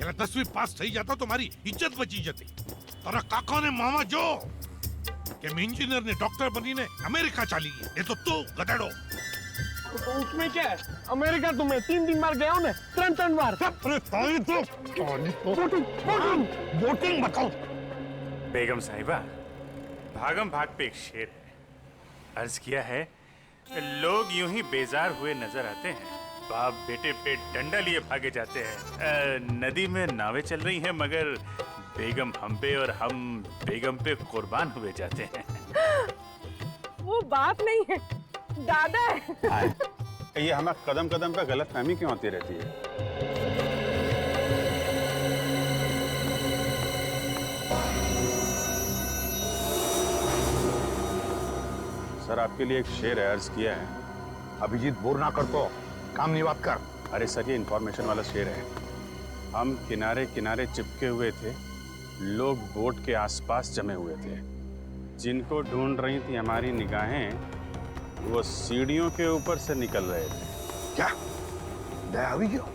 जरा 10वीं पास થઈ जाता तो मारी इज्जत बची जाती। तारा काका ने मामा जो कि मैं इंजीनियर ने डॉक्टर बनी ने अमेरिका चली गई, ये तो तू गधेड़ो। तो उसमें क्या है? अमेरिका तो मैं 3 बार गया हूँ ना, 3 बार। अरे ताई तो वोटिंग बताओ। बेगम साहिबा, भागम भाग पे एक शेर है, अर्ज किया है, लोग यूं ही बेजार हुए नजर आते हैं, बाप बेटे पे डंडा लिए भागे जाते हैं। नदी में नावें चल रही हैं मगर बेगम हम पे और हम बेगम पे कुर्बान हुए जाते हैं। वो बाप नहीं है, दादा है। ये हमें कदम कदम पे गलत फहमी क्यों आती रहती है? सर आपके लिए एक शेर है, अर्ज किया है। अभिजीत बोर ना कर तो काम नहीं बात कर। अरे सर ये इंफॉर्मेशन वाला शेर है। हम किनारे किनारे चिपके हुए थे, लोग बोट के आसपास जमे हुए थे, जिनको ढूंढ रही थी हमारी निगाहें, वो सीढ़ियों के ऊपर से निकल रहे थे। क्या दया हुई क्यों?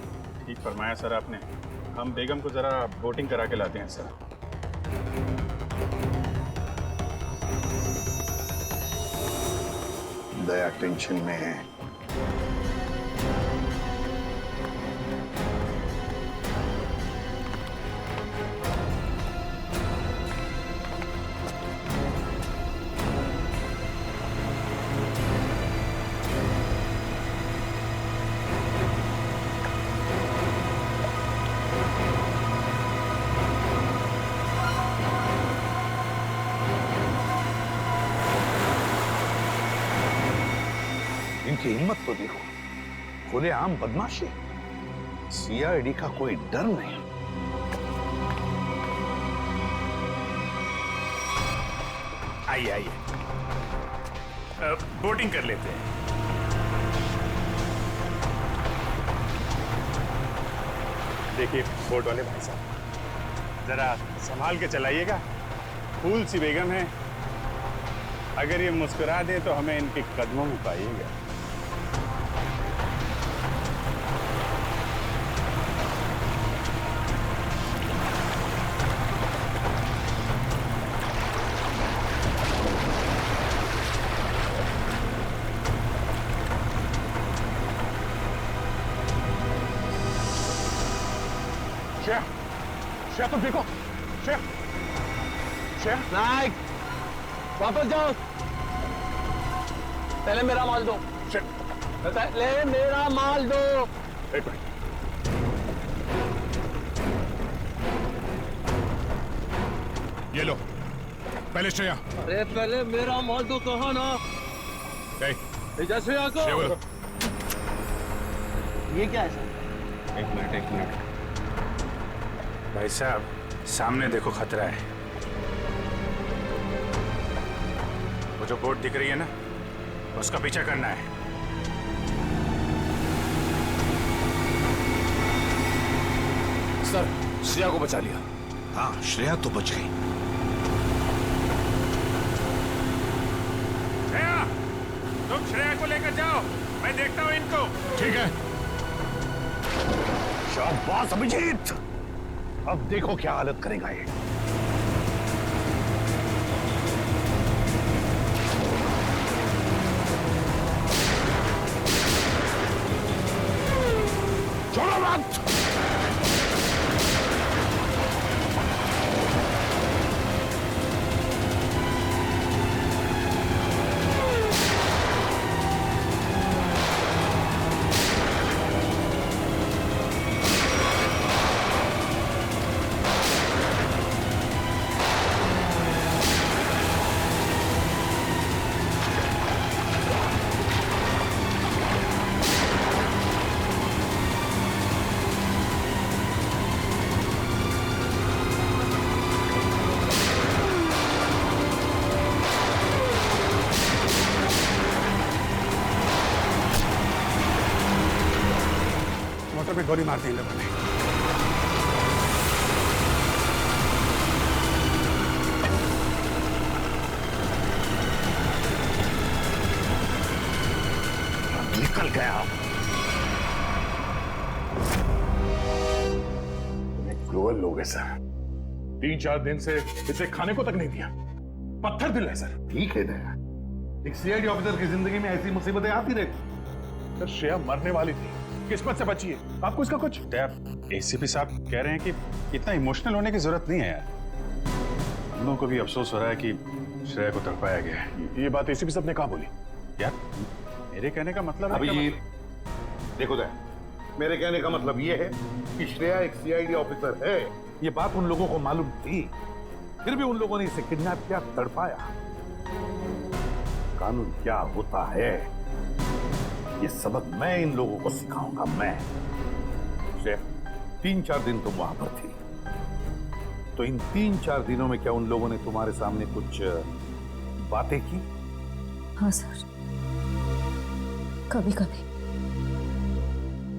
ठीक फरमाया सर आपने। हम बेगम को जरा बोटिंग करा के लाते हैं सर। दया टेंशन में है। इनकी हिम्मत तो देखो, खुलेआम बदमाशी, सीआईडी का कोई डर नहीं। आइए आइए, बोटिंग कर लेते हैं। देखिए बोट वाले भाई साहब, जरा संभाल के चलाइएगा, फूल सी बेगम है, अगर ये मुस्कुरा दे तो हमें इनके कदमों में पाइएगा। शेर तुम देखो, शेर नाइक, वापस जाओ, पहले मेरा माल दो। पहले मेरा माल दो। एक मिनट, ये लो, पहले श्रेया। अरे पहले मेरा माल दो, कहा ना जैसे आको। ये क्या है सर? एक मिनट। भाई साहब सामने देखो, खतरा है। वो जो बोट दिख रही है ना, उसका पीछा करना है। सर श्रेया को बचा लिया। हाँ श्रेया तो बच गई। श्रेया, तुम श्रेया को लेकर जाओ, मैं देखता हूँ इनको। ठीक है। शाबाश अभिजीत, अब देखो क्या हालत करेगा ये। छोड़ो मत। मोटर पे गोली मारते हैं लोगों ने। निकल गया। पागल लोग हैं सर। 3-4 दिन से इसे खाने को तक नहीं दिया। पत्थर दिल है सर। ठीक है दया, एक सीआईडी ऑफिसर की जिंदगी में ऐसी मुसीबतें आती रहती। सर श्रेया मरने वाली थी, किस्मत से बची है। आपको इसका कुछ? एसीपी साहब कह रहे हैं कि इतना इमोशनल होने की जरूरत नहीं है यार। हम लोगों को भी अफसोस हो रहा है कि श्रेया को तड़पाया गया है। ये बात एसीपी साहब ने कहा बोली? यार मेरे कहने का मतलब है अभिजीत, देखो दया, मेरे कहने का मतलब ये है कि श्रेया एक सीआईडी ऑफिसर है। ये बात उन लोगों को मालूम थी, फिर भी उन लोगों ने इसे किडनैप किया, तड़पाया। कानून क्या होता है, ये सबक मैं इन लोगों को सिखाऊंगा। मैं श्रेया, 3-4 दिन तुम वहां पर थी, तो इन 3-4 दिनों में क्या उन लोगों ने तुम्हारे सामने कुछ बातें की? हाँ सर, कभी कभी।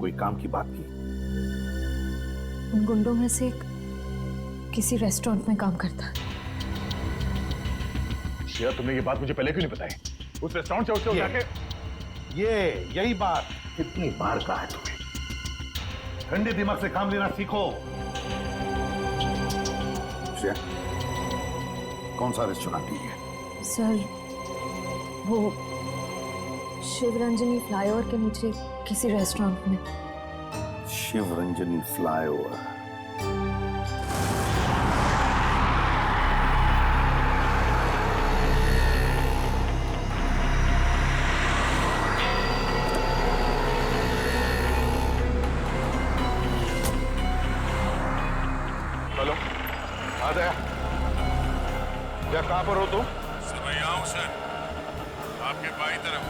कोई काम की बात की? उन गुंडों में से एक किसी रेस्टोरेंट में काम करता है। श्रेया, तुमने ये बात मुझे पहले क्यों नहीं बताई? उस रेस्टोरेंट से उसको जाके यही बात कितनी बार कहा है तुम्हें? ठंडे दिमाग से काम लेना सीखो। श्रेया, कौन सा रेस्टोरेंट है? सर, वो शिवरंजनी फ्लाईओवर के नीचे किसी रेस्टोरेंट में। शिवरंजनी फ्लाईओवर। हेलो, आ गया। क्या, कहां पर हो तुम? सर मैं यहाँ हूँ सर, आपके बाई तरफ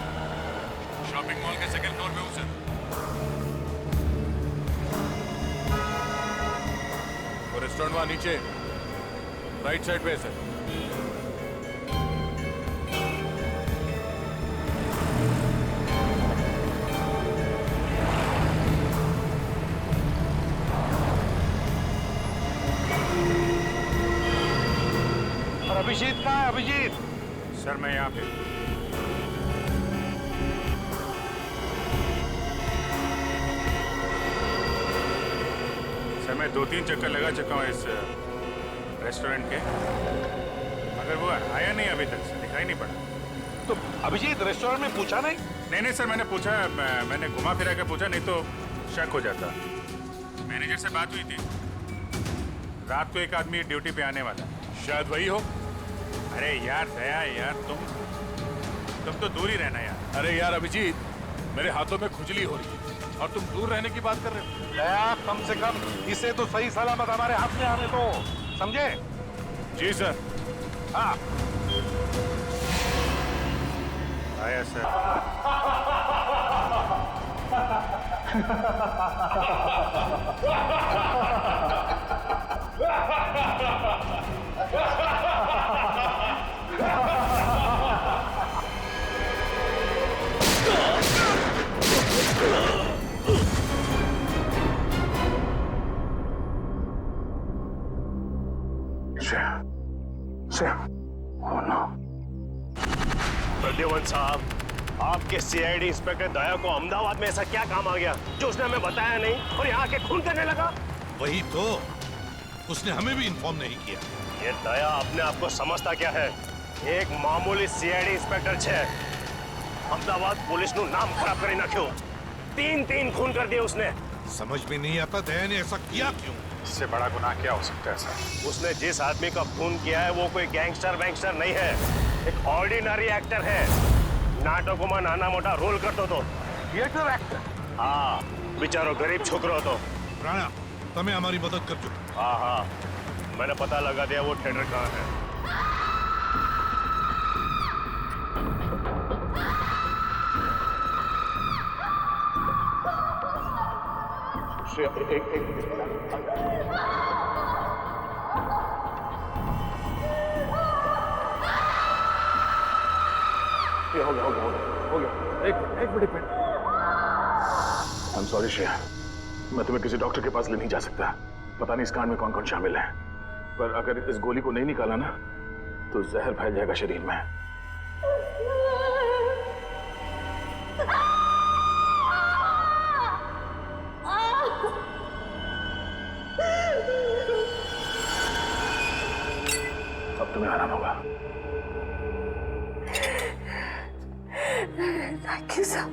शॉपिंग मॉल के सेकंड फ्लोर पे हूँ सर। वो रेस्टोरेंट वहाँ नीचे राइट साइड पे है सर। और अभिजीत कहाँ है? अभिजीत? सर मैं यहाँ पे। सर मैं 2-3 चक्कर लगा चुका हूँ इस रेस्टोरेंट के, मगर वो आया नहीं अभी तक, दिखाई नहीं पड़ा। तो अभिजीत रेस्टोरेंट में पूछा नहीं? नहीं सर, मैंने पूछा, मैंने घुमा फिरा के पूछा, नहीं तो शक हो जाता। मैनेजर से बात हुई थी, रात को एक आदमी ड्यूटी पे आने वाला, शायद वही हो। अरे यार दया, यार तुम तो दूर ही रहना यार। अरे यार अभिजीत, मेरे हाथों में खुजली हो रही है और तुम दूर रहने की बात कर रहे हो। दया, कम से कम इसे तो सही सलामत हमारे हाथ में आने दो, समझे? जी सर। हाँ। आया सर। प्रद्युमन साहब, आपके सीआईडी इंस्पेक्टर दया को अहमदाबाद में ऐसा क्या काम आ गया जो उसने हमें बताया नहीं और यहाँ के खून करने लगा? वही तो, उसने हमें भी इन्फॉर्म नहीं किया। ये दया अपने आप को समझता क्या है? एक मामूली सीआईडी इंस्पेक्टर छे, अहमदाबाद पुलिस नु नाम खराब करी नाख्यो। 3 खून कर दिए उसने। समझ में नहीं आता दया ने ऐसा किया क्यों। इससे बड़ा गुनाह क्या हो सकता है सर? उसने जिस आदमी का खून किया है वो कोई गैंगस्टर वैंगस्टर नहीं है, एक ऑर्डिनरी एक्टर है। नाटकों में नाना मोटा रोल करतो तो। Theatre actor? हाँ, बेचारो गरीब छोकरो तो। राणा, तमें हमारी मदद कर दो। हाँ, मैंने पता लगा दिया वो थिएटर कहाँ है। हो गया। एक मिनट। I'm sorry श्रेया, मैं तुम्हें किसी डॉक्टर के पास ले नहीं जा सकता। पता नहीं इस कांड में कौन कौन शामिल है, पर अगर इस गोली को नहीं निकाला ना तो जहर फैल जाएगा शरीर में। तुम्हें आराम होगा। Thank you sir.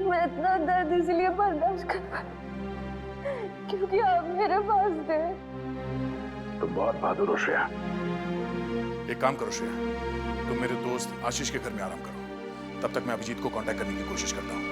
मैं इतना दर्द इसलिए बर्दाश्त कर पाई क्योंकि आप मेरे पास थे। तुम बहुत बहादुर हो श्रेया। एक काम करो श्रेया, तुम मेरे दोस्त आशीष के घर में आराम करो, तब तक मैं अभिजीत को कांटेक्ट करने की कोशिश करता हूँ।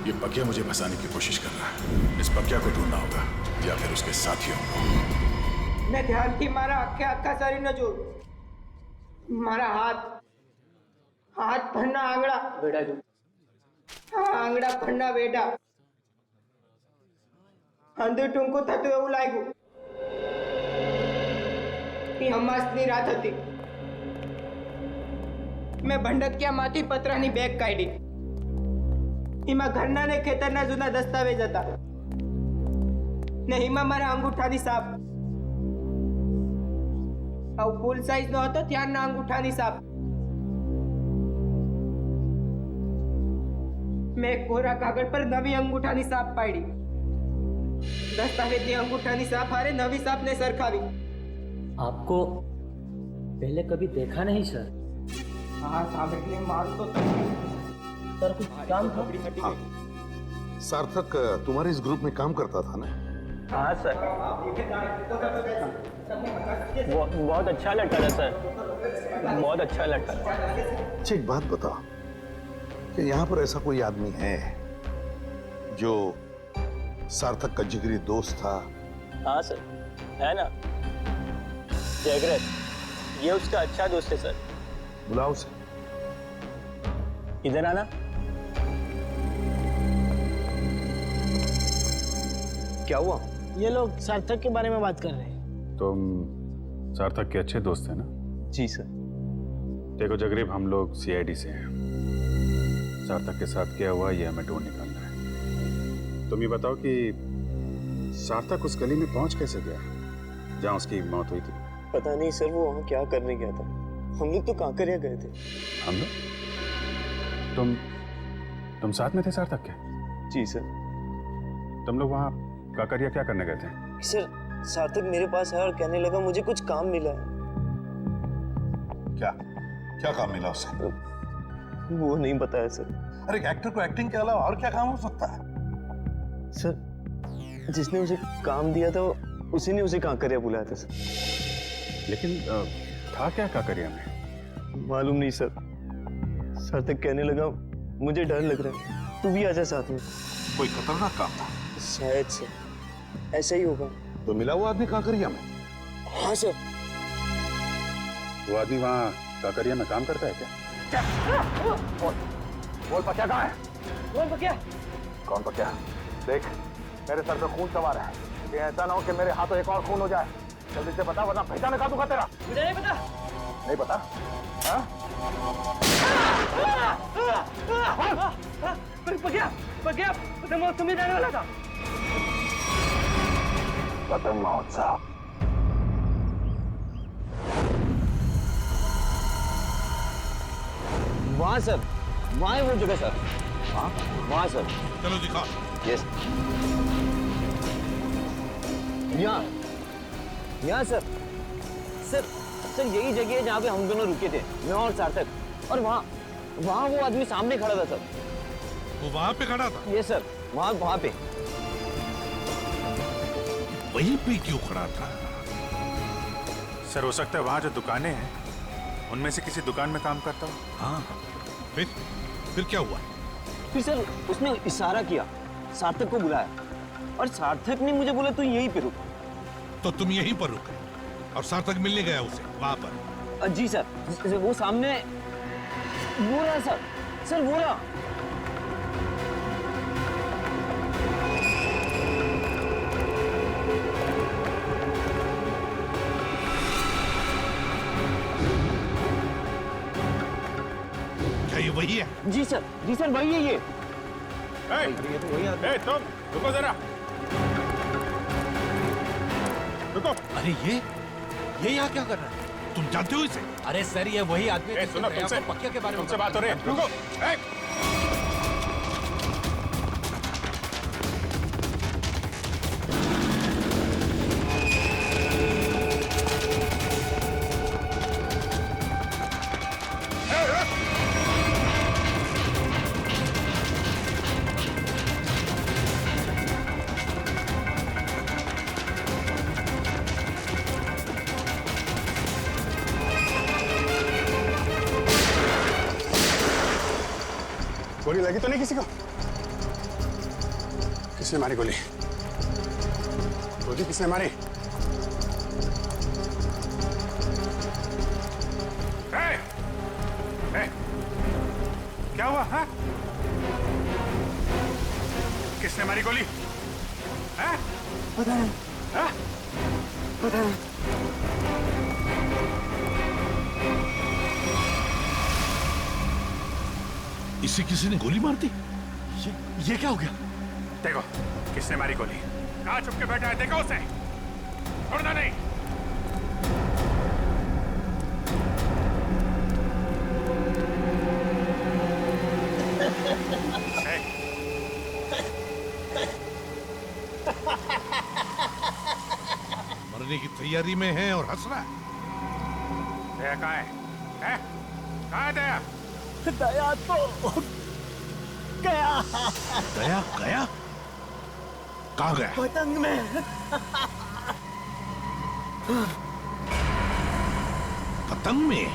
ये बकिया मुझे फंसाने की कोशिश कर रहा है। इस बकिया को ढूंढना होगा या फिर उसके साथियों को। मैं ध्यान की मारा आखा सारी न जो मारा हाथ फड़ना आंगड़ा बेटा जो हाँ आंगड़ा फड़ना बेटा अंदर टूंको थતું એવું લાગ્યું એ હમાસની રાત હતી મેં ભંડકિયામાંથી પતરાની બેગ કાઢી એમાં ઘરના ને ખેતરના જૂના દસ્તાવેજ હતા ને એમાં મારા અંગૂઠાની સાપ આવ ફૂલ સાઈઝ નો હતો ત્યારના અંગૂઠાની સાપ મેં કોરા કાગળ પર નવી અંગૂઠાની સાપ પાડી दस्तावेज अंगूठानी साफ हारे नवी साफ ने सरखावी। आपको पहले कभी देखा नहीं सर। हाँ सामने मार तो सर कुछ काम था। हाँ। सार्थक तुम्हारे इस ग्रुप में काम करता था ना? हाँ सर। बहुत अच्छा लड़का था सर, बहुत अच्छा लड़का था। अच्छा एक बात बताओ कि यहाँ पर ऐसा कोई आदमी है जो सार्थक का जिगरी दोस्त था? हाँ सर है ना, जयग्रत, ये उसका अच्छा दोस्त है सर। बुलाओ उसे। इधर आना। क्या हुआ? ये लोग सार्थक के बारे में बात कर रहे हैं। तुम सार्थक के अच्छे दोस्त हैं ना? जी सर। देखो जगरीब, हम लोग सीआईडी से हैं। सार्थक के साथ क्या हुआ ये हमें ढूंढ निकालना है। तुम ये बताओ कि सार्थक उस गली में पहुंच कैसे गया जहां उसकी मौत हुई थी? पता नहीं सर, वो वहाँ क्या करने गया था। हम लोग तो कांकरिया गए थे। हम लोग? तुम साथ में थे सार्थक के? जी सर। तुम लोग वहाँ काकरिया क्या करने गए थे? सर सार्थक मेरे पास आया और कहने लगा मुझे कुछ काम मिला है। क्या काम मिला उसे? वो नहीं बताया सर। अरे एक्टर को एक्टिंग के अलावा और क्या काम हो सकता है? सर जिसने उसे काम दिया था उसी ने उसे कांकरिया बुलाया था सर। लेकिन था क्या काकरिया में? मालूम नहीं सर। सार्थक कहने लगा मुझे डर लग रहा है, तू भी आजा साथ में। कोई खतरनाक काम था? शायद सर ऐसा ही होगा। तो मिला वो आदमी काकरिया में? हाँ सर। वो आदमी वहाँ काकरिया में काम करता है क्या? बोल पक्या कहाँ है? बोल बकिया। कौन पक्या? देख मेरे सर पे खून सवार है, ये ऐसा ना हो कि मेरे हाथों एक और खून हो जाए। जल्दी से बता वरना पहचान का दूंगा तेरा। मुझे नहीं पता। नहीं पता? हाँ? बकिया पतंग महोत्सव में जाने वाला था। पतंग महोत्सव? वहाँ सर, वहाँ है वो जगह सर। हाँ वहाँ सर। चलो दिखा। यस। यहाँ सर। सर यही जगह है जहाँ पे हम दोनों रुके थे, मैं और सार्थक। और वहाँ वो आदमी सामने खड़ा था सर। वो वहाँ पे खड़ा था? ये सर वहाँ पे। वहीं पे क्यों खड़ा था? सर हो सकता है वहाँ जो दुकानें हैं उनमें से किसी दुकान में काम करता हूँ। हाँ फिर क्या हुआ? फिर सर उसने इशारा किया, सार्थक को बुलाया और सार्थक ने मुझे बोला तू यहीं पे रुक। तो तुम यहीं पर रुके और सार्थक मिलने गया उसे वहां पर? जी सर, वो सामने वो रहा सर वो रहा। वही है। जी सर वही है ये। ये तो वही आदमी। तुम रुको जरा, रुको। अरे ये यहाँ क्या कर रहा है? तुम जानते हो इसे? अरे सर ये वही आदमी है सुनो, तुमसे पक्के के बारे में तुमसे बात हो रही है। रुको। गोली लगी तो नहीं किसी को? किसने मारी गोली? गोली किसने मारी? क्या हुआ? हाँ? किसने मारी गोली? हाँ? पता नहीं। हाँ? पता नहीं। इसे किसी ने गोली मार दी? ये क्या हो गया? देखो किसने मारी गोली। कहाँ छुप के बैठा है? देखो उसे, छोड़ना नहीं। मरने की तैयारी में है और हंस रहा है। दया कहाँ है? कहाँ है दया? दया तो गया। दया गया? कहाँ गया? पतंग में। पतंग में?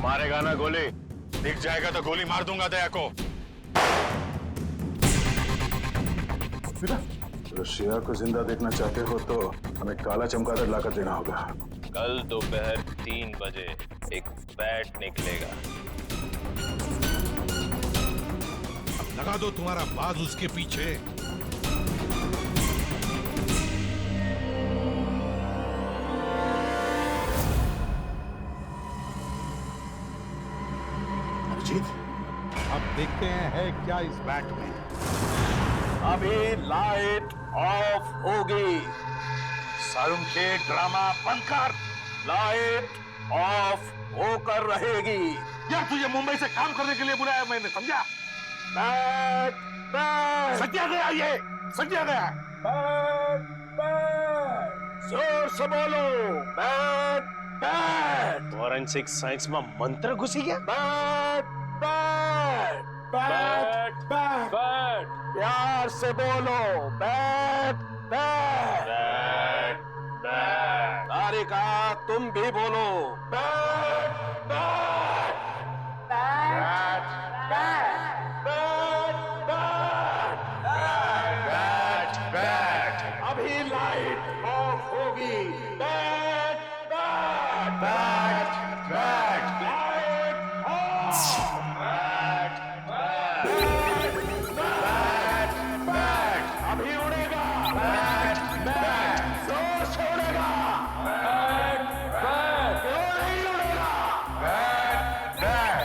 मारेगा ना गोली? दिख जाएगा तो गोली मार दूंगा दया को। रशिया को जिंदा देखना चाहते हो तो हमें काला चमगादड़ लाकर देना होगा। कल दोपहर 3 बजे एक बैट निकलेगा। अब लगा दो तुम्हारा बाज उसके पीछे। अभिजीत, अब देखते हैं क्या इस बैट में। अभी लाइट ऑफ होगी। शर्म के ड्रामा बंद कर। लाइट ऑफ होकर रहेगी। यार तुझे मुंबई से काम करने के लिए बुलाया मैंने, समझा? बैट बैट सजा गया, ये सजा गया। बैट बैट जोर से बोलो। Bat bat. फॉरेंसिक साइंस में मंत्र घुसी गया। Bat bat bat bat bat प्यार से बोलो। Bat bat bat bat. Tarika तुम भी बोलो। Bat bat bat bat bat bat. अभी लाइट ऑफ होगी। Bat bat bat bat light off. अभी उड़ेगा। बैट बैट जोर से उड़ेगा। बैट बैट क्यों नहीं उड़ेगा? बैट बैट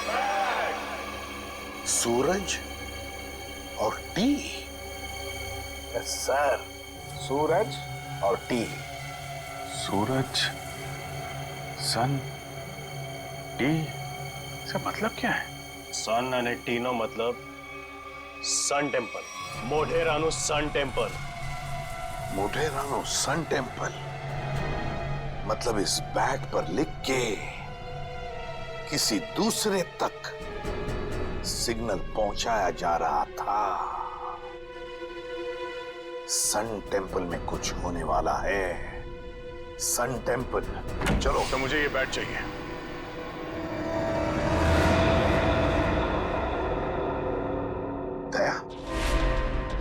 बैट सूरज और टी। यस सर, सूरज और टी। सूरज, सन, टी, इसका मतलब क्या है? सन અને ટી નો મતલબ સન ટેમ્પલ, મોઢેરાનું સન ટેમ્પલ। मोढेरानो सन टेम्पल मतलब इस बैट पर लिख के किसी दूसरे तक सिग्नल पहुंचाया जा रहा था। सन टेम्पल में कुछ होने वाला है। Sun temple. चलो, तो मुझे ये बैट चाहिए। दया,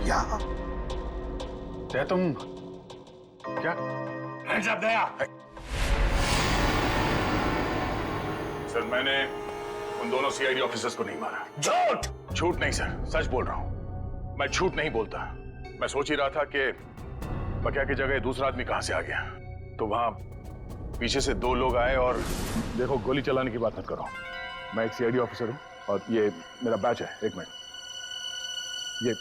यहां? दया, तुम क्या? दया। सर, मैंने उन दोनों सीआईडी ऑफिसर्स को नहीं मारा। झूठ! झूठ नहीं सर, सच बोल रहा हूं। मैं झूठ नहीं बोलता। मैं सोच ही रहा था कि बकिया की जगह दूसरा आदमी कहां से आ गया, तो वहां पीछे से दो लोग आए और देखो, गोली चलाने की बात मत करो। मैं एक सीआईडी ऑफिसर हूं और ये मेरा बैच है। एक मिनट, ये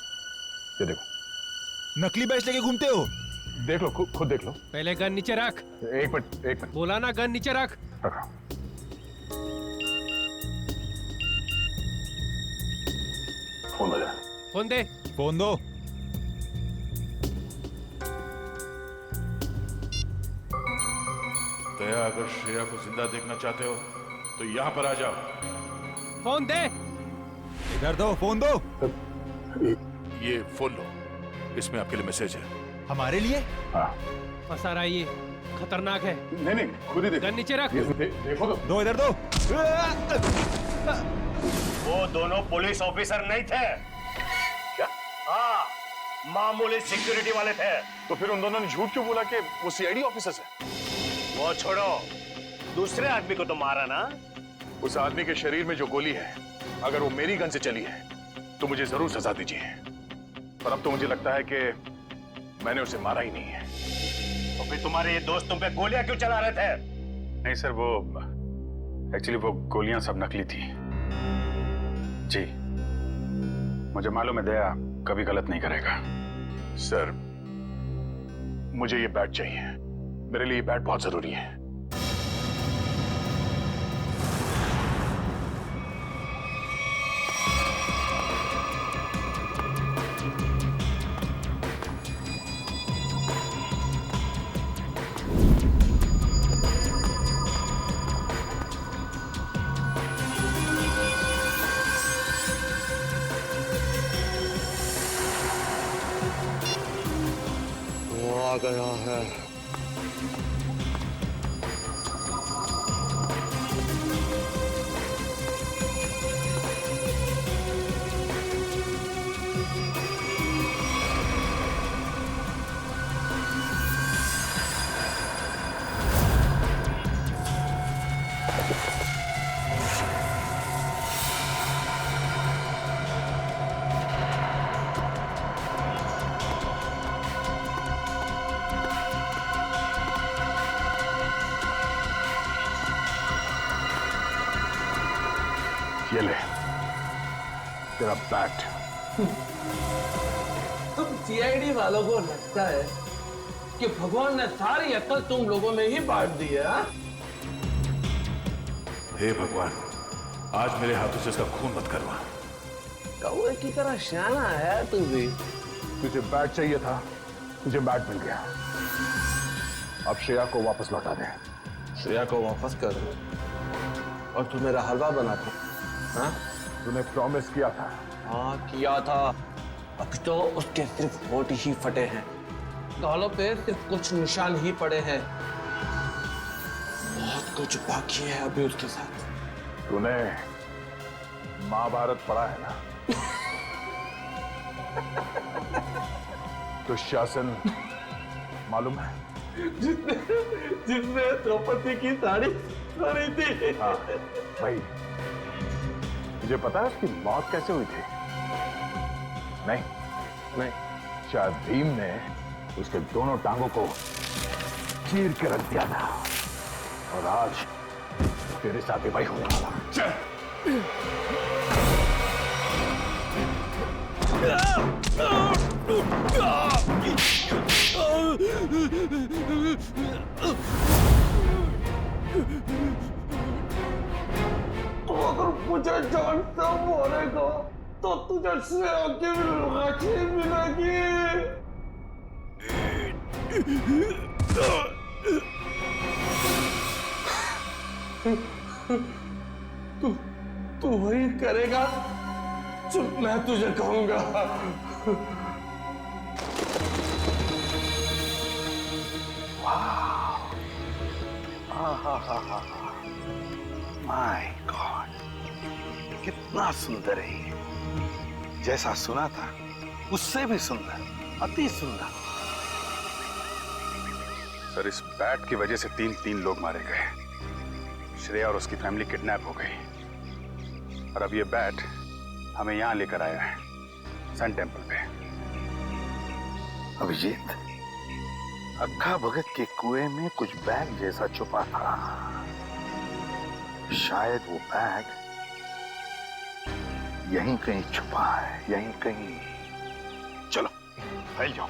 देखो। नकली बैच लेके घूमते हो? देख लो, खुद देख लो। पहले गन नीचे रख। एक मिनट। बोला ना, गन नीचे रख। रखा। फोन बजा। फोन दे। फोन दो। दया, अगर श्रेया को जिंदा देखना चाहते हो तो यहां पर आ जाओ। फोन दे। इधर दो, फोन दो। ये फोन लो, इसमें आपके लिए मैसेज है। हमारे लिए? हाँ। फंसा रहा है ये, खतरनाक है। नहीं, खुद ही देखो। गन नीचे रख। देखो तो। दो, इधर दो। वो दोनों पुलिस ऑफिसर नहीं थे। क्या? हाँ, मामूली सिक्योरिटी वाले थे। तो फिर उन दोनों ने झूठ क्यों बोला कि वो सीआईडी ऑफिसर्स है? वो छोड़ो, दूसरे आदमी को तो मारा ना। उस आदमी के शरीर में जो गोली है, अगर वो मेरी गन से चली है तो मुझे जरूर सजा दीजिए। पर अब तो मुझे लगता है कि मैंने उसे मारा ही नहीं है। तो फिर तुम्हारे ये दोस्त तुम पे गोलियां क्यों चला रहे थे? नहीं सर, वो एक्चुअली वो गोलियां सब नकली थी जी। मुझे मालूम है दया कभी गलत नहीं करेगा। सर, मुझे ये बैट चाहिए। मेरे लिए ये बैट बहुत जरूरी है। आ गया है। ये ले तेरा बैट। तुम सीआईडी वालों को लगता है कि भगवान ने सारी अक्ल तुम लोगों में ही बांट दी है? हे भगवान, आज मेरे हाथों से इसका खून मत करवा। कौवे की तरह शाना है तू भी। तुझे बैट चाहिए था, तुझे बैट मिल गया। अब श्रेया को वापस लौटा दे। श्रेया को वापस कर दो और तू मेरा हलवा बना दो। हाँ? तूने प्रॉमिस किया था। हाँ किया था। अब तो उसके सिर्फ होठ ही फटे हैं, गालों पे सिर्फ कुछ निशान ही पड़े हैं। बहुत कुछ बाकी है अभी उसके साथ। तूने महाभारत पढ़ा है ना? दुशासन मालूम है? जिसने द्रौपदी की साड़ी पहनी थी। हाँ भाई, तुझे पता है उसकी मौत कैसे हुई थी? नहीं, शायद भीम ने उसके दोनों टांगों को चीर के रख दिया था और आज तेरे साथ भी वही होने वाला। तो अगर मुझे जानता मारेगा तो तुझे श्रेया की लाठी मिलेगी। तू वही करेगा जो मैं तुझे कहूंगा। माय गॉड, कितना सुंदर है ये। जैसा सुना था उससे भी सुंदर, अति सुंदर। सर, इस बैट की वजह से तीन लोग मारे गए। श्रेया और उसकी फैमिली किडनैप हो गई और अब ये बैट हमें यहां लेकर आया है, सन टेम्पल पे। अभिजीत, अक्खा भगत के कुएं में कुछ बैग जैसा छुपा था। शायद वो बैग यहीं कहीं छुपा है, यहीं कहीं। चलो फैल जाओ।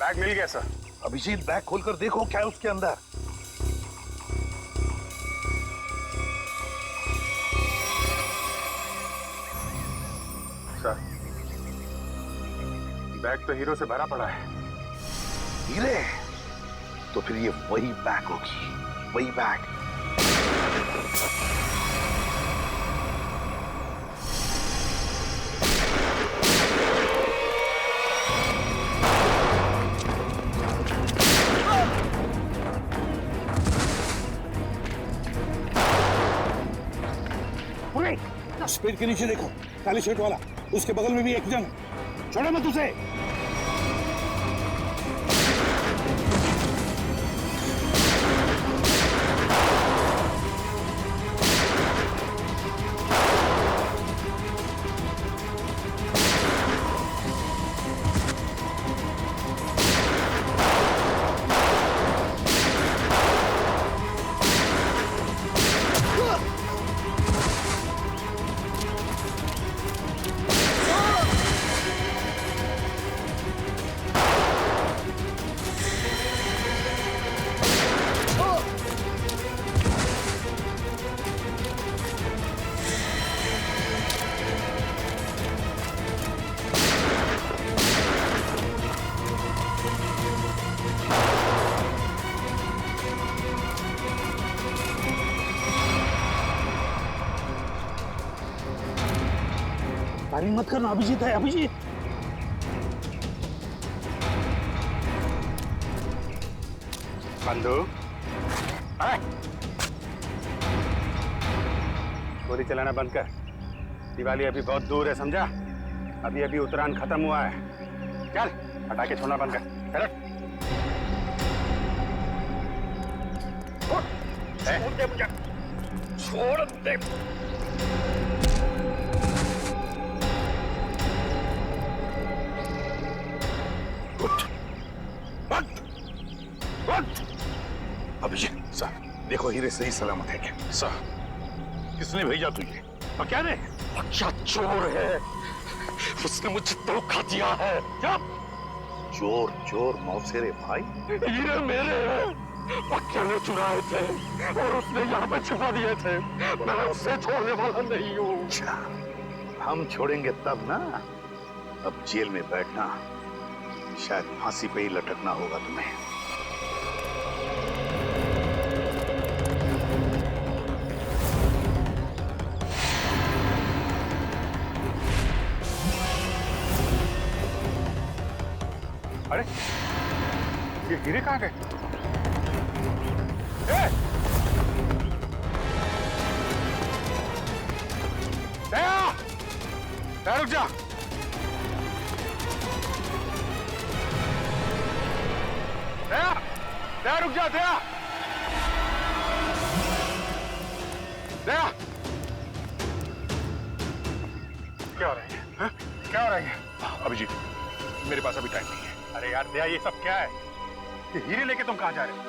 बैग मिल गया सर। अभिजीत, बैग खोलकर देखो क्या है उसके अंदर। सर, बैग तो हीरो से भरा पड़ा है। हीरे? तो फिर ये वही बैग होगी, वही बैग। उस पेड़ के नीचे देखो, काली शर्ट वाला, उसके बगल में भी एक जन। छोड़ो मत उसे। फायरिंग मत करना, अभिजीत है, अभिजीत। बंदूक गोली चलाना बंद कर। दिवाली अभी बहुत दूर है, समझा? अभी अभी उत्तरायण खत्म हुआ है। चल, पटाखे छोड़ना बंद कर। चल। छोड़ दे मुझे, छोड़ दे। अभिजीत सर, देखो हीरे सही सलामत है क्या? सर, किसने भेजा तुझे? और क्या ने? अच्छा चोर है, उसने मुझे धोखा दिया है। क्या? चोर चोर मौसेरे भाई? हीरे मेरे हैं, पक्के ने चुराए थे और उसने यहाँ पे छुपा दिए थे। मैं उससे छोड़ने वाला नहीं हूँ। हम छोड़ेंगे तब ना। अब जेल में बैठना, शायद फांसी पे ही लटकना होगा तुम्हें। अरे ये हीरे कहाँ गए? दया रुक जा। दया रुक जा। दया क्या हो रहा है? हा? क्या हो रहा है? अभिजीत, मेरे पास अभी टाइम नहीं है। अरे यार दया, ये सब क्या है? ये हीरे लेके तुम कहाँ जा रहे हो?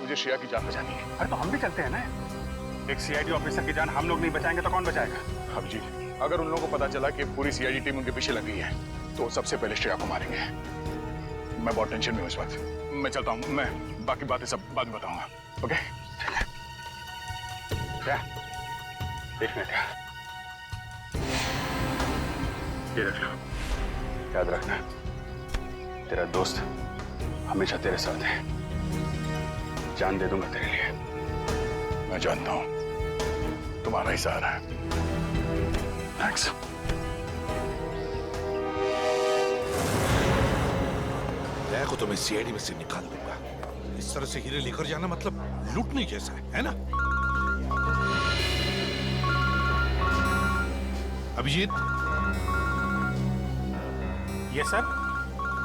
मुझे श्रेया की जान बचानी है। अरे तो हम भी चलते हैं ना। एक सीआईडी ऑफिसर की जान हम लोग नहीं बचाएंगे तो कौन बचाएगा? अभिजीत, अगर उन लोगों को पता चला कि पूरी सीआईडी टीम उनके पीछे लग गई है तो सबसे पहले श्रेया को मारेंगे। मैं बहुत टेंशन में हूँ इस वक्त। मैं चलता हूँ, मैं बाकी बातें सब बाद में बताऊंगा। ओके? क्या? एक मिनट, ये रख लो, याद रखना तेरा दोस्त हमेशा तेरे साथ है। जान दे दूंगा तेरे लिए। मैं जानता हूं तुम्हारा ही सहारा है। थैंक्स। दया को तो मैं सीआईडी में से निकाल दूंगा। इस तरह से हीरे लेकर जाना मतलब लूटने जैसा है ना? अभिजीत, ये सर,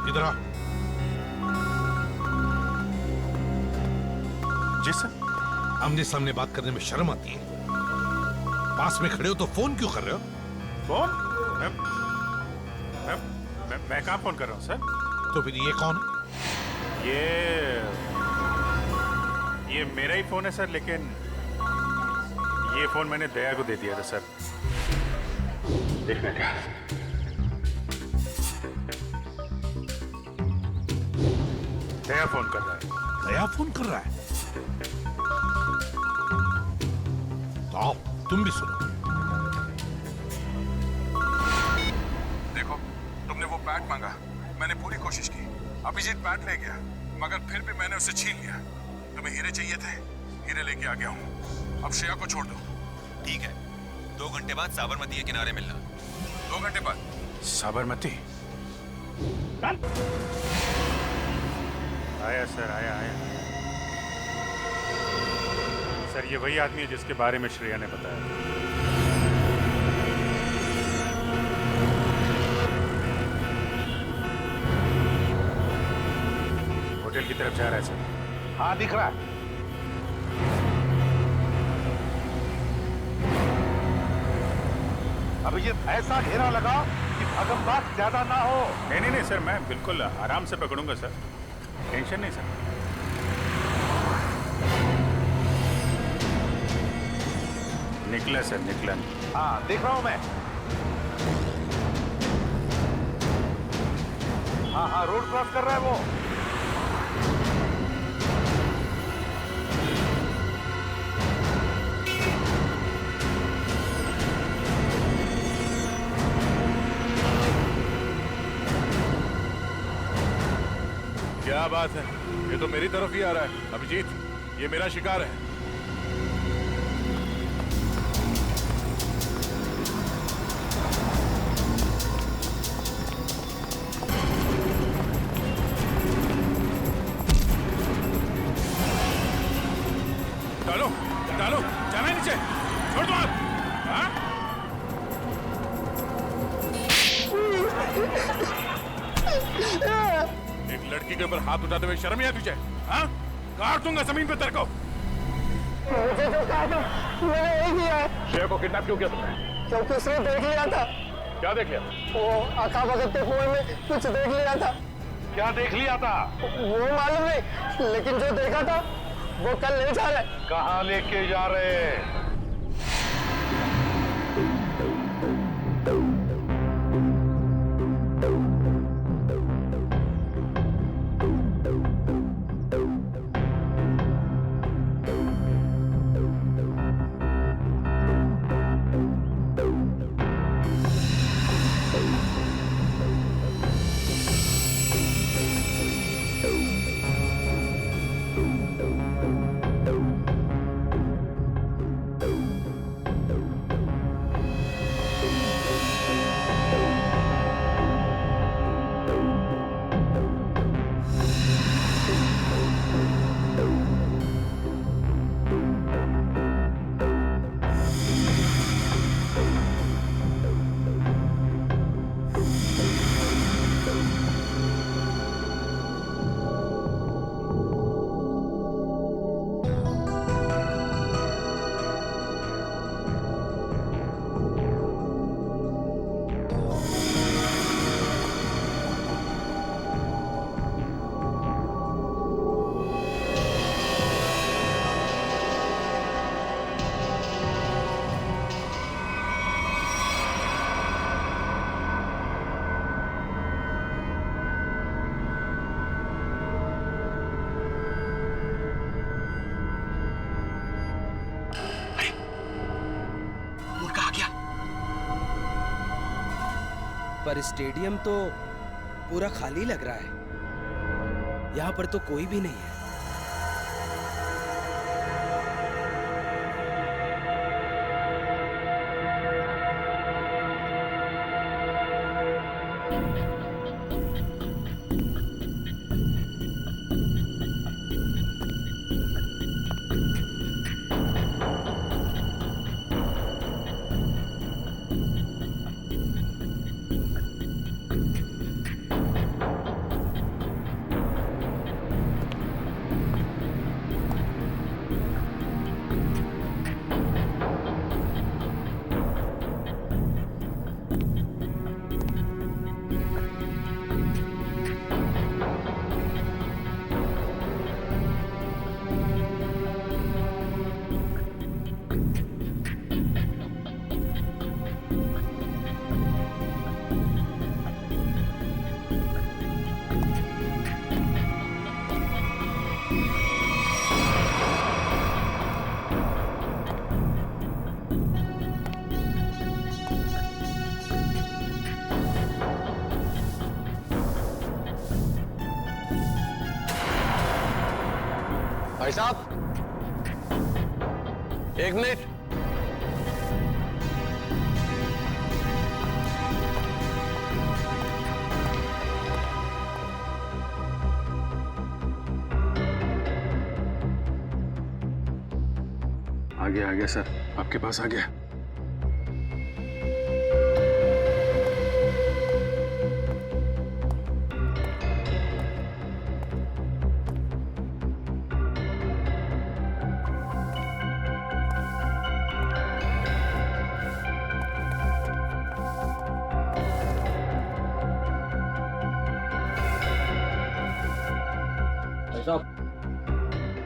इधर आ। जी सर। आमने सामने बात करने में शर्म आती है? पास में खड़े हो तो फोन क्यों कर रहे हो? फोन? मैं कहाँ फोन कर रहा हूँ सर? तो फिर ये कौन है? ये मेरा ही फोन है सर, लेकिन ये फोन मैंने दया को दे दिया था सर। एक मिनट, दया फोन कर रहा है। दया फोन कर रहा है? तो आओ तुम भी सुनो। देखो, तुमने वो बैट मांगा, मैंने पूरी कोशिश की। अभिजीत बैट ले गया, मगर फिर भी मैंने उसे छीन लिया। तुम्हें हीरे चाहिए थे, हीरे लेके आ गया हूँ। अब श्रेया को छोड़ दो। ठीक है, 2 घंटे बाद साबरमती के किनारे मिलना। 2 घंटे बाद? साबरमती? आया सर, आया। सर, ये वही आदमी है जिसके बारे में श्रेया ने बताया। होटल की तरफ जा रहा है सर। हाँ, दिख रहा है। अभिजीत, ऐसा घेरा लगाओ कि भगमबाग ज्यादा ना हो। नहीं सर, मैं बिल्कुल आराम से पकड़ूंगा सर, टेंशन नहीं सर। निकला सर, निकला। हाँ, देख रहा हूं मैं। हाँ, रोड क्रॉस कर रहा है वो। क्या बात है, ये तो मेरी तरफ ही आ रहा है। अभिजीत, ये मेरा शिकार है। डालो, जाना है नीचे, छोड़ दो आप। हाँ? एक लड़की के ऊपर हाथ उठाते हुए शर्म नहीं आती तुझे? हाँ? काट दूंगा जमीन पे तेरे को। मुझे जो कहा था मैंने वही किया है। शेर को किडनैप क्यों किया तुमने? क्योंकि उसने देख लिया था। क्या देख लिया? वो आका भगत के कुएं में कुछ देख लिया था। क्या देख लिया था? वो मालूम नहीं, लेकिन जो देखा था वो कल ले जा रहे। कहाँ लेके जा रहे हैं? पर स्टेडियम तो पूरा खाली लग रहा है। यहाँ पर तो कोई भी नहीं है। भाई साहब, एक मिनट। आ गया सर, आपके पास आ गया।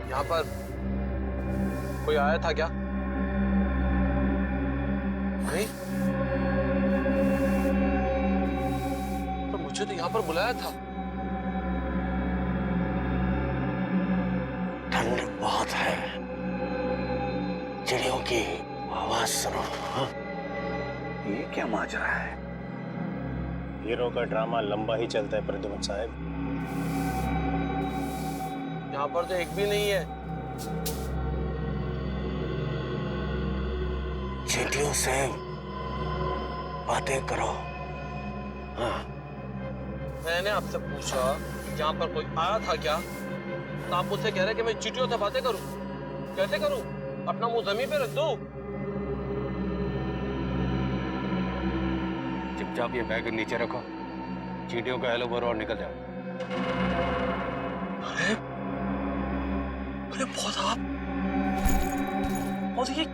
यहाँ पर कोई आया था क्या? नहीं, पर मुझे तो यहाँ पर बुलाया था। ठंड बहुत है, चिड़ियों की आवाज सुनो। हाँ? ये क्या माजरा है? हीरो का ड्रामा लंबा ही चलता है प्रद्युमन साहब। यहाँ पर तो एक भी नहीं है। चींटियों से बातें करो। हाँ। मैंने आपसे पूछा यहाँ पर कोई आया था क्या, तो आप मुझसे कह रहे कि मैं चींटियों से बातें करूं। कैसे करूं? अपना मुंह जमीन पे रख दो। चुपचाप ये बैग नीचे रखो, चींटियों का हेलो बोलो और निकल जाओ। अरे बहुत आप और ये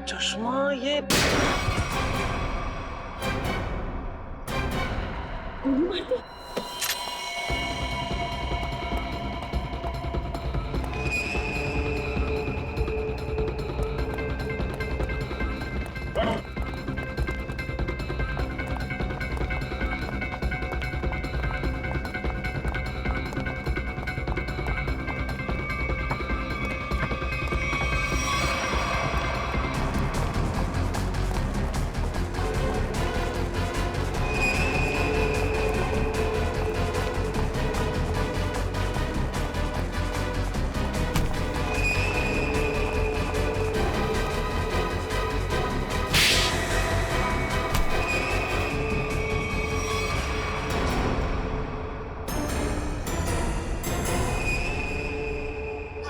चश्मा ये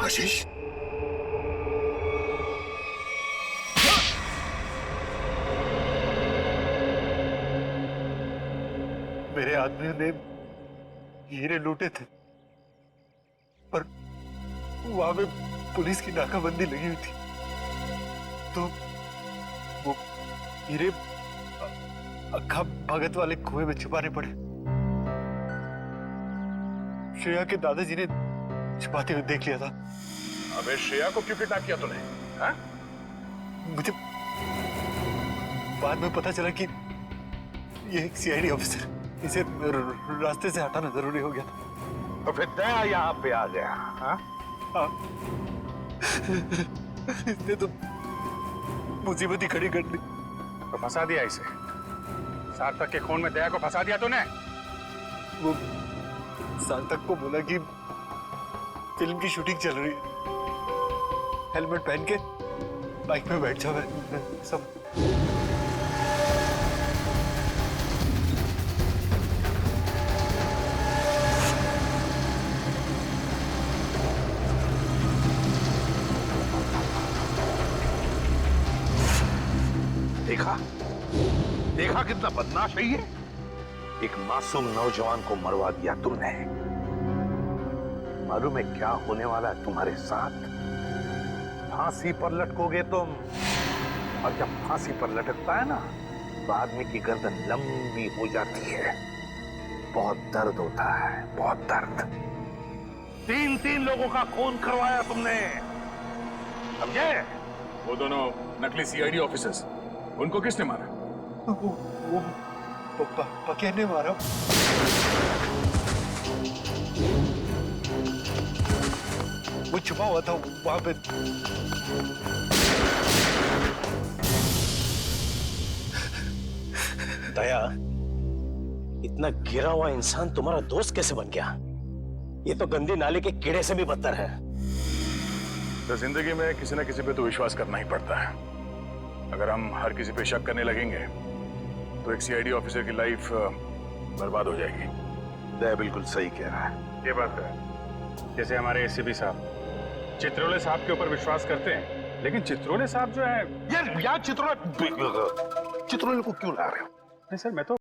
आशीष, मेरे आदमियों ने हीरे लूटे थे, पर वहां पे पुलिस की नाकाबंदी लगी हुई थी, तो वो हीरे अक्खा भगत वाले कुएं में छुपाने पड़े। श्रेया के दादाजी ने छुपाते हुए देख लिया था। अबे श्रेया को क्यों किडनैप किया तूने? हाँ? मुझे बाद में पता चला कि ये एक सीआईडी ऑफिसर, इसे रास्ते से हटाना जरूरी हो गया था। तो फिर दया यहाँ पे आ गया। हाँ? हाँ। इसने तो मुसीबत ही खड़ी कर दी। तो फंसा दिया इसे। सार्थक के खून में दया को फंसा दिया तूने। वो सार्थक को बोला कि फिल्म की शूटिंग चल रही है, हेलमेट पहन के बाइक में बैठ जाओ सब। देखा देखा कितना बदमाश है ये। एक मासूम नौजवान को मरवा दिया तुमने। मालूम है क्या होने वाला है तुम्हारे साथ? फांसी पर लटकोगे तुम, और जब फांसी पर लटकता है ना तो आदमी की गर्दन लंबी हो जाती है। बहुत दर्द होता है, बहुत दर्द। 3 लोगों का खून करवाया तुमने, समझे? वो दोनों नकली सीआईडी ऑफिसर्स, उनको किसने मारा? वो पके ने मारा। वो छुपा हुआ था वहां पे। दया, इतना गिरा हुआ इंसान तुम्हारा दोस्त कैसे बन गया? ये तो गंदी नाले के कीड़े से भी बदतर है। तो जिंदगी में किसी न किसी पे तो विश्वास करना ही पड़ता है। अगर हम हर किसी पे शक करने लगेंगे तो एक सीआईडी ऑफिसर की लाइफ बर्बाद हो जाएगी। दया बिल्कुल सही कह रहा है। ये बात है। जैसे हमारे एसीपी साहब चित्रोले साहब के ऊपर विश्वास करते हैं, लेकिन चित्रोले साहब जो है यार चित्रोले को क्यों ला रहे हो? नहीं सर, मैं तो